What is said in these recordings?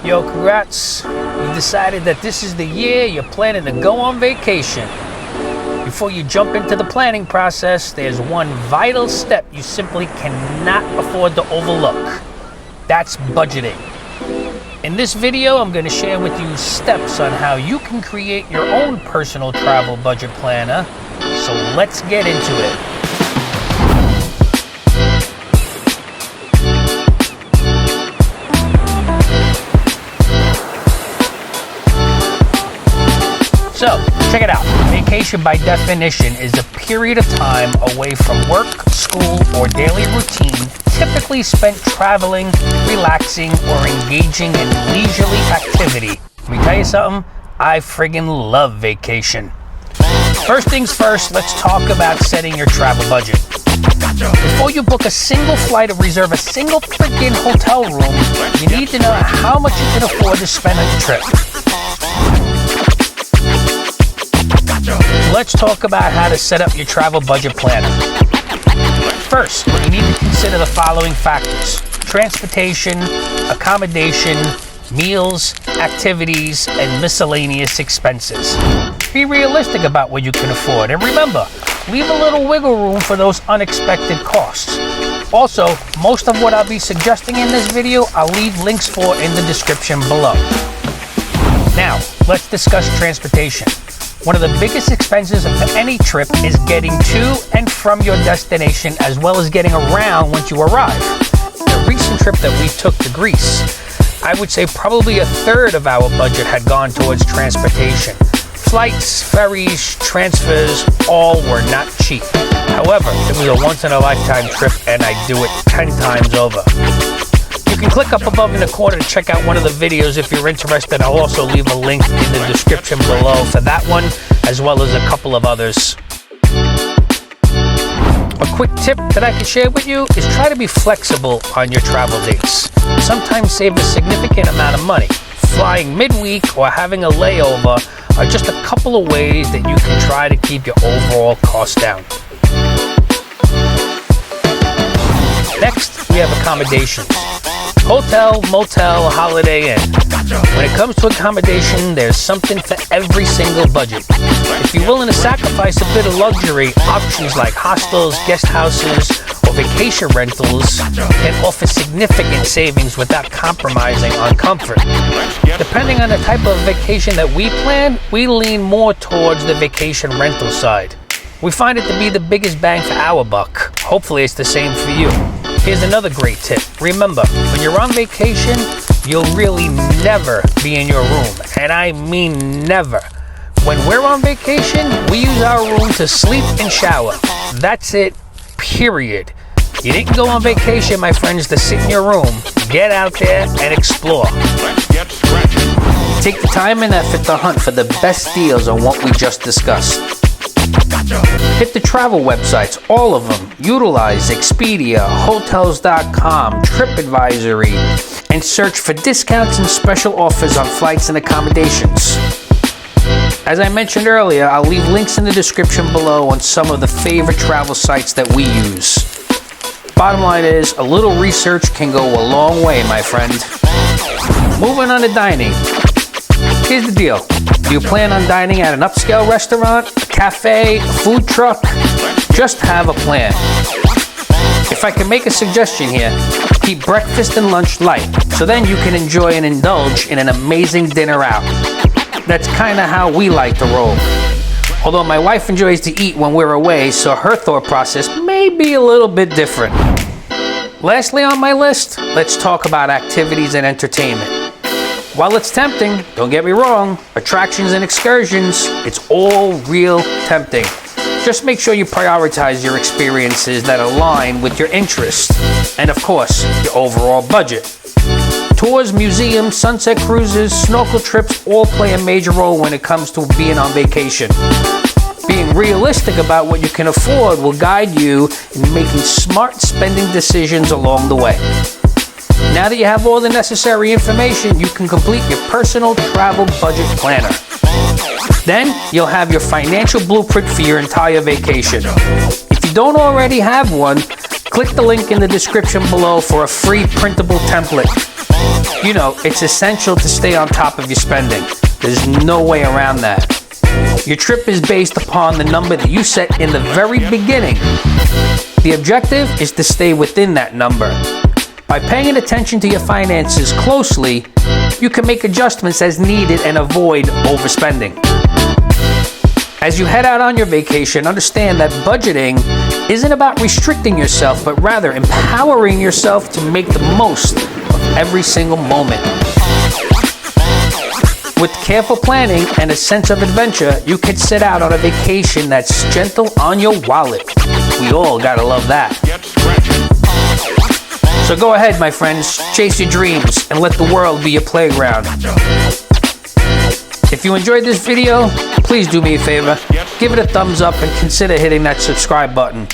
Yo, congrats. You decided that this is the year you're planning to go on vacation. Before you jump into the planning process, there's one vital step you simply cannot afford to overlook. That's budgeting. In this video, I'm going to share with you steps on how you can create your own personal travel budget planner. So let's get into it. So, check it out. Vacation by definition is a period of time away from work, school, or daily routine, typically spent traveling, relaxing, or engaging in leisurely activity. Let me tell you something, I friggin' love vacation. First things first, let's talk about setting your travel budget. Before you book a single flight or reserve a single friggin' hotel room, you need to know how much you can afford to spend on your trip. Let's talk about how to set up your travel budget planner. First, you need to consider the following factors: transportation, accommodation, meals, activities, and miscellaneous expenses. Be realistic about what you can afford, and remember, leave a little wiggle room for those unexpected costs. Also, most of what I'll be suggesting in this video, I'll leave links for in the description below. Now, let's discuss transportation. One of the biggest expenses of any trip is getting to and from your destination, as well as getting around once you arrive. The recent trip that we took to Greece, I would say probably a third of our budget had gone towards transportation. Flights, ferries, transfers, all were not cheap. However, it was a once-in-a-lifetime trip, and I'd do it 10 times over. You can click up above in the corner to check out one of the videos if you're interested. I'll also leave a link in the description below for that one, as well as a couple of others. A quick tip that I can share with you is try to be flexible on your travel dates. Sometimes save a significant amount of money. Flying midweek or having a layover are just a couple of ways that you can try to keep your overall costs down. Next, we have accommodations. Hotel, motel, Holiday Inn. When it comes to accommodation, there's something for every single budget. If you're willing to sacrifice a bit of luxury, options like hostels, guest houses, or vacation rentals can offer significant savings without compromising on comfort. Depending on the type of vacation that we plan, we lean more towards the vacation rental side. We find it to be the biggest bang for our buck. Hopefully it's the same for you. Here's another great tip. Remember, when you're on vacation, you'll really never be in your room. And I mean never. When we're on vacation, we use our room to sleep and shower. That's it, period. You didn't go on vacation, my friends, to sit in your room. Get out there and explore. Take the time and effort to hunt for the best deals on what we just discussed. Hit the travel websites, all of them. Utilize Expedia, Hotels.com, TripAdvisory, and search for discounts and special offers on flights and accommodations. As I mentioned earlier, I'll leave links in the description below on some of the favorite travel sites that we use. Bottom line is, a little research can go a long way, my friend. Moving on to dining. Here's the deal. Do you plan on dining at an upscale restaurant, a cafe, a food truck? Just have a plan. If I can make a suggestion here, keep breakfast and lunch light, so then you can enjoy and indulge in an amazing dinner out. That's kind of how we like to roll. Although my wife enjoys to eat when we're away, so her thought process may be a little bit different. Lastly on my list, let's talk about activities and entertainment. While it's tempting, don't get me wrong, attractions and excursions, it's all real tempting. Just make sure you prioritize your experiences that align with your interests and, of course, your overall budget. Tours, museums, sunset cruises, snorkel trips all play a major role when it comes to being on vacation. Being realistic about what you can afford will guide you in making smart spending decisions along the way. Now that you have all the necessary information, you can complete your personal travel budget planner. Then, you'll have your financial blueprint for your entire vacation. If you don't already have one, click the link in the description below for a free printable template. You know, it's essential to stay on top of your spending. There's no way around that. Your trip is based upon the number that you set in the very beginning. The objective is to stay within that number. By paying attention to your finances closely, you can make adjustments as needed and avoid overspending. As you head out on your vacation, understand that budgeting isn't about restricting yourself, but rather empowering yourself to make the most of every single moment. With careful planning and a sense of adventure, you can set out on a vacation that's gentle on your wallet. We all gotta love that. So go ahead, my friends, chase your dreams and let the world be your playground. If you enjoyed this video, please do me a favor, give it a thumbs up and consider hitting that subscribe button.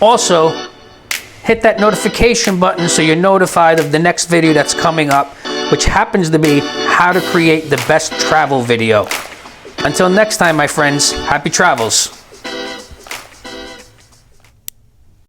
Also, hit that notification button so you're notified of the next video that's coming up, which happens to be how to create the best travel video. Until next time, my friends, happy travels.